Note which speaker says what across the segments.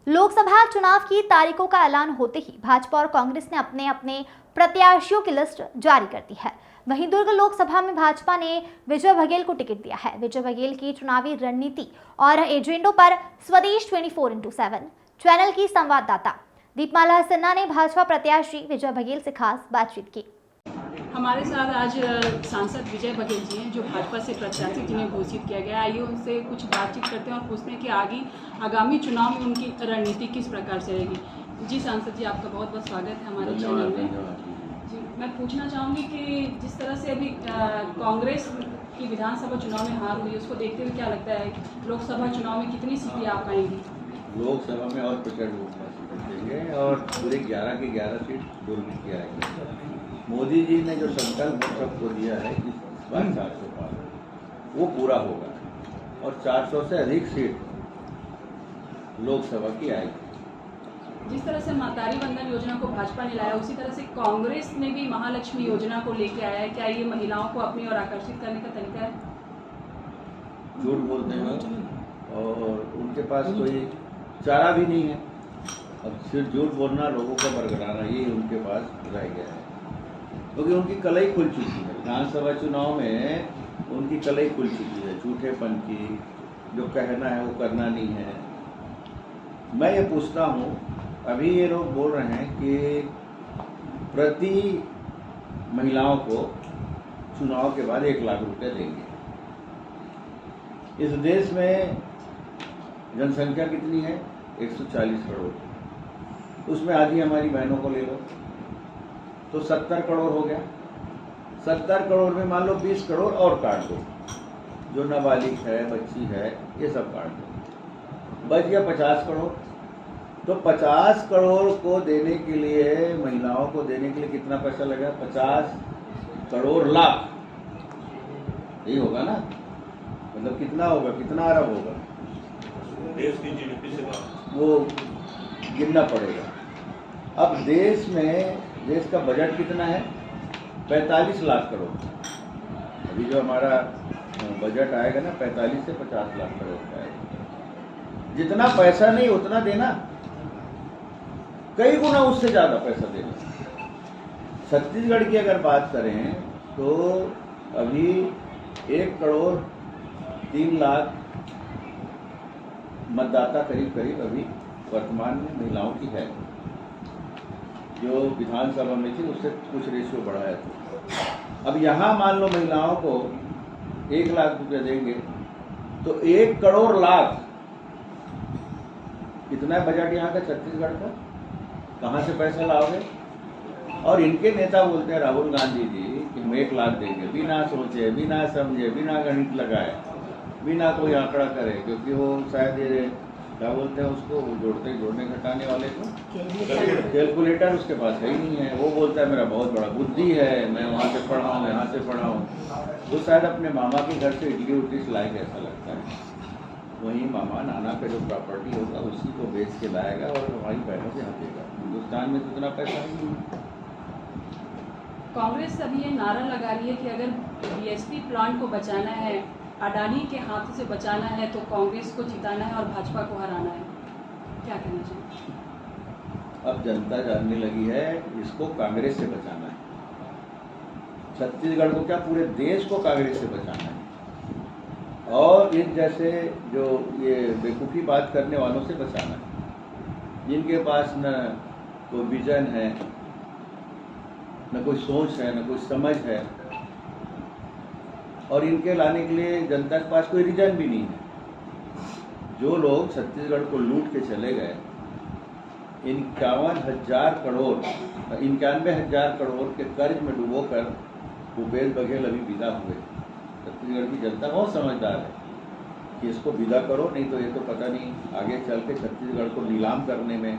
Speaker 1: लोकसभा चुनाव की तारीखों का ऐलान होते ही भाजपा और कांग्रेस ने अपने अपने प्रत्याशियों की लिस्ट जारी कर दी है। वहीं दुर्ग लोकसभा में भाजपा ने विजय बघेल को टिकट दिया है। विजय बघेल की चुनावी रणनीति और एजेंडों पर स्वदेश 24x7 चैनल की संवाददाता दीपमाला सिन्हा ने भाजपा प्रत्याशी विजय बघेल से खास बातचीत की।
Speaker 2: हमारे साथ आज सांसद विजय बघेल जी हैं, जो भाजपा से प्रत्याशी जिन्हें घोषित किया गया। आइए उनसे कुछ बातचीत करते हैं और पूछते हैं कि आगामी चुनाव में उनकी रणनीति किस प्रकार से रहेगी। जी सांसद जी, आपका बहुत बहुत स्वागत है हमारे चैनल में। जी, मैं पूछना चाहूँगी कि जिस तरह से अभी कांग्रेस की विधानसभा चुनाव में हार हुई, उसको देखते हुए क्या लगता है लोकसभा चुनाव में कितनी सीटें आ पाएंगी?
Speaker 3: लोकसभा में और प्रचंड सीटें देंगे और पूरे 11 की 11 सीट दुर्ग की आएगी। मोदी जी ने जो संकल्प सबको दिया है कि इस बार 400 पार वो पूरा होगा और 400 से अधिक सीट लोकसभा की आएगी।
Speaker 2: जिस तरह से मातारी वंदन योजना को भाजपा ने लाया, उसी तरह से कांग्रेस ने भी महालक्ष्मी योजना को लेके आया है। क्या ये महिलाओं को अपनी ओर आकर्षित करने का तरीका है?
Speaker 3: झूठ बोलते हैं और उनके पास कोई चारा भी नहीं है। अब सिर्फ झूठ बोलना, लोगों को बरगलाना, ये उनके पास रह गया है, क्योंकि उनकी कलई खुल चुकी है। विधानसभा चुनाव में उनकी कलई खुल चुकी है झूठेपन की। जो कहना है वो करना नहीं है। मैं ये पूछता हूँ, अभी ये लोग बोल रहे हैं कि प्रति महिलाओं को चुनाव के बाद 1 लाख रुपए देंगे। इस देश में जनसंख्या कितनी है? 140 करोड़। उसमें आधी हमारी बहनों को ले लो तो 70 करोड़ हो गया। 70 करोड़ में मान लो 20 करोड़ और काट दो, जो नाबालिग है, बच्ची है, ये सब काट दो, बच गया 50 करोड़। तो 50 करोड़ को देने के लिए, महिलाओं को देने के लिए कितना पैसा लगा? 50 करोड़ लाख, यही होगा ना? मतलब कितना होगा, कितना अरब होगा?
Speaker 4: देश की जीडीपी से बात
Speaker 3: वो गिनना पड़ेगा। अब देश का बजट कितना है? 45 लाख करोड़। अभी जो हमारा बजट आएगा ना, 45 से 50 लाख करोड़ का आएगा। जितना पैसा नहीं उतना देना, कई गुना उससे ज़्यादा पैसा देना। छत्तीसगढ़ की अगर बात करें तो अभी 1 करोड़ 3 लाख मतदाता करीब अभी वर्तमान में महिलाओं की है। जो विधानसभा में थी उससे कुछ रेशियो बढ़ाया था। अब यहाँ मान लो महिलाओं को 1 लाख रुपये देंगे तो 1 करोड़ लाख, कितना बजट यहाँ का छत्तीसगढ़ का? कहाँ से पैसा लाओगे? और इनके नेता बोलते हैं, राहुल गांधी जी, कि हम 1 लाख देंगे, बिना सोचे, बिना समझे, बिना गणित लगाए, बिना कोई आंकड़ा करे, क्योंकि वो शायद ये क्या बोलते हैं उसको, जोड़ने घटाने वाले को कैलकुलेटर उसके पास है ही नहीं है। वो बोलता है मेरा बहुत बड़ा बुद्धि है, मैं वहाँ से पढ़ा हूँ, यहाँ से पढ़ा हूँ। तो शायद अपने मामा के घर से इडली उडली लाएगा, ऐसा लगता है। वहीं मामा नाना का जो प्रॉपर्टी होगा उसी को बेच के लाएगा और हमारी बहनों से हटेगा। हिंदुस्तान में तो इतना पैसा नहीं है।
Speaker 2: कांग्रेस अभी ये नारा लगा रही है कि अगर बीएसपी प्लांट को बचाना है, अडानी के हाथ से बचाना है, तो कांग्रेस को जिताना है और भाजपा को हराना है। क्या कहना चाहिए?
Speaker 3: अब जनता जानने लगी है इसको कांग्रेस से बचाना है। छत्तीसगढ़ को क्या, पूरे देश को कांग्रेस से बचाना है। और इन जैसे जो ये बेवकूफ़ी बात करने वालों से बचाना है, जिनके पास न कोई विजन है, न कोई सोच है, न कोई समझ है, और इनके लाने के लिए जनता के पास कोई रीजन भी नहीं है। जो लोग छत्तीसगढ़ को लूट के चले गए, 91,000 करोड़ के कर्ज में डुबोकर भूपेश बघेल अभी विदा हुए। छत्तीसगढ़ की जनता बहुत समझदार है कि इसको विदा करो, नहीं तो ये तो पता नहीं आगे चल के छत्तीसगढ़ को नीलाम करने में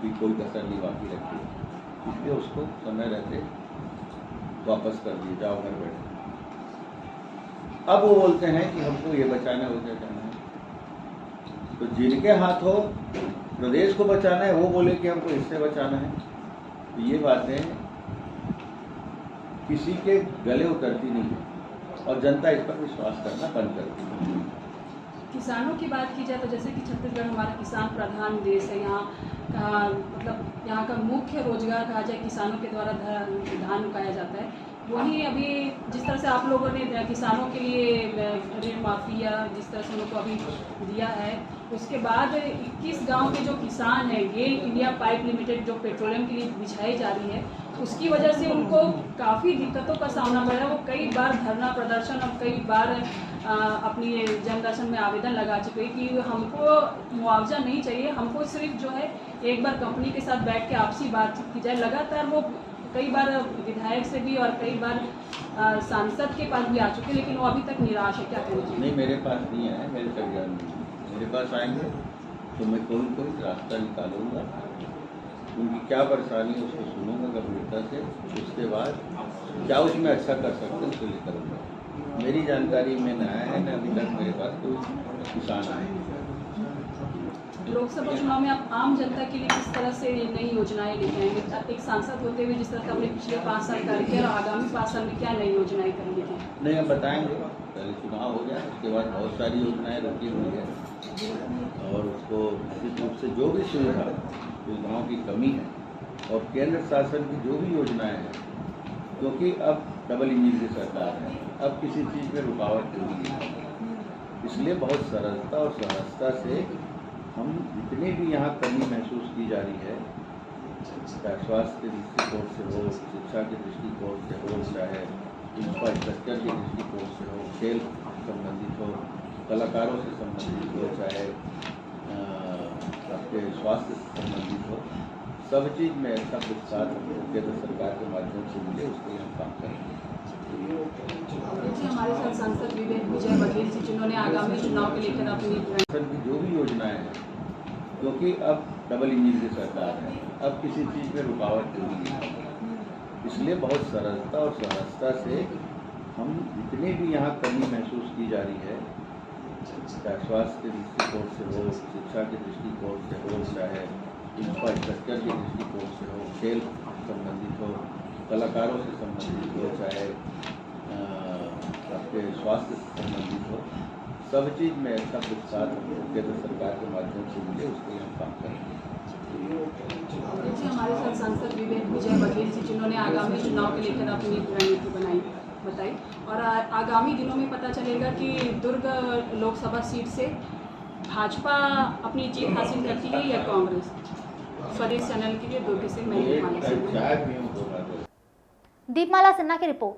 Speaker 3: भी कोई कसर नहीं बाकी रखती। इसलिए उसको समय रहते वापस कर दिए, जाओ घर बैठे। अब वो बोलते हैं कि हमको ये बचाना है, वो बचाना है। तो जिनके हाथ हो प्रदेश को बचाना है, वो बोले कि हमको इससे बचाना है। तो ये बातें किसी के गले उतरती नहीं है और जनता इस पर विश्वास करना बंद कर दी।
Speaker 2: किसानों की बात की जाए तो जैसे कि छत्तीसगढ़ हमारा किसान प्रधान देश है। यहाँ का मतलब यहाँ का मुख्य रोजगार कहा जाए किसानों के द्वारा धान उगाया जाता है। वहीं अभी जिस तरह से आप लोगों ने किसानों के लिए ऋण माफ़ी या जिस तरह से उनको अभी दिया है, उसके बाद 21 गांव के जो किसान हैं गेल इंडिया पाइप लिमिटेड जो पेट्रोलियम के लिए बिछाई जा रही है, उसकी वजह से उनको काफ़ी दिक्कतों का सामना पड़ रहा है। वो कई बार धरना प्रदर्शन और कई बार अपनी जन दर्शन में आवेदन लगा चुके हैं कि हमको मुआवजा नहीं चाहिए, हमको सिर्फ जो है एक बार कंपनी के साथ बैठ के आपसी बातचीत की जाए। लगातार वो कई बार विधायक से भी और कई बार सांसद के पास भी आ चुके, लेकिन वो अभी तक निराश है। क्या कहना चाहिए?
Speaker 3: नहीं, मेरे पास नहीं है, मेरे तक ज्ञान नहीं है। मेरे पास आएंगे तो मैं कोई रास्ता निकालूंगा, उनकी क्या परेशानी है उसको सुनूंगा गंभीरता से, उसके बाद क्या उसमें अच्छा कर सकते हैं उसको लेकर करूँगा। मेरी जानकारी में न है न अभी तक मेरे पास कोई किसान आए।
Speaker 2: लोकसभा चुनाव में आप आम जनता के लिए किस तरह से नई योजनाएं लेके आएंगे? एक सांसद होते हुए जिस तरह से आपने पिछले 5 साल कार्य किया और आगामी 5 साल में क्या नई योजनाएं करेंगे?
Speaker 3: नहीं, हम बताएंगे, पहले चुनाव हो गया, उसके बाद बहुत सारी योजनाएं रखी हुई है और उसको निश्चित रूप से जो भी सुविधाओं की कमी है और केंद्र शासन की जो भी योजनाएं हैं, क्योंकि अब डबल इंजन की सरकार है, अब किसी चीज़ में रुकावट नहीं है, इसलिए बहुत सरलता और सहजता से हम जितनी भी यहाँ कमी महसूस की जा रही है, चाहे स्वास्थ्य के दृष्टिकोण से हो, शिक्षा के दृष्टिकोण से हो, चाहे इंफ्रास्ट्रक्चर के दृष्टिकोण से हो, खेल संबंधित हो, कलाकारों से संबंधित हो, चाहे आपके स्वास्थ्य से संबंधित हो, सब चीज़ में ऐसा कुछ साथ केंद्र सरकार के माध्यम से मिले, उसके लिए हम काम करेंगे।
Speaker 2: हमारे साथ सांसद विजय बघेल जी, जिन्होंने आगामी चुनाव के लेकर अपनी
Speaker 3: की जो भी योजनाएं हैं, क्योंकि अब डबल इंजन की सरकार है, अब किसी चीज़ में रुकावट नहीं है, इसलिए बहुत सरलता और सहजता से हम जितनी भी यहाँ कमी महसूस की जा रही है, चाहे स्वास्थ्य के दृष्टिकोण से हो, शिक्षा के दृष्टिकोण से हो, चाहे इंफ्रास्ट्रक्चर के दृष्टिकोण से हो, खेल संबंधित हो, कलाकारों से संबंधित हो, चाहे आपके स्वास्थ्य से संबंधित हो, सब चीज़ में ऐसा कुछ साथ केंद्र सरकार के माध्यम से मिले, उसके लिए हम काम करेंगे।
Speaker 2: हमारे साथ सांसद विजय बघेल जी, जिन्होंने आगामी चुनाव के लेकर अपनी रणनीति बताई और आगामी दिनों में पता चलेगा कि दुर्ग लोकसभा सीट से भाजपा अपनी जीत हासिल करती है या कांग्रेस। स्वदेश चैनल के लिए दुर्ग से मैं
Speaker 1: दीपमाला सिन्हा की रिपोर्ट।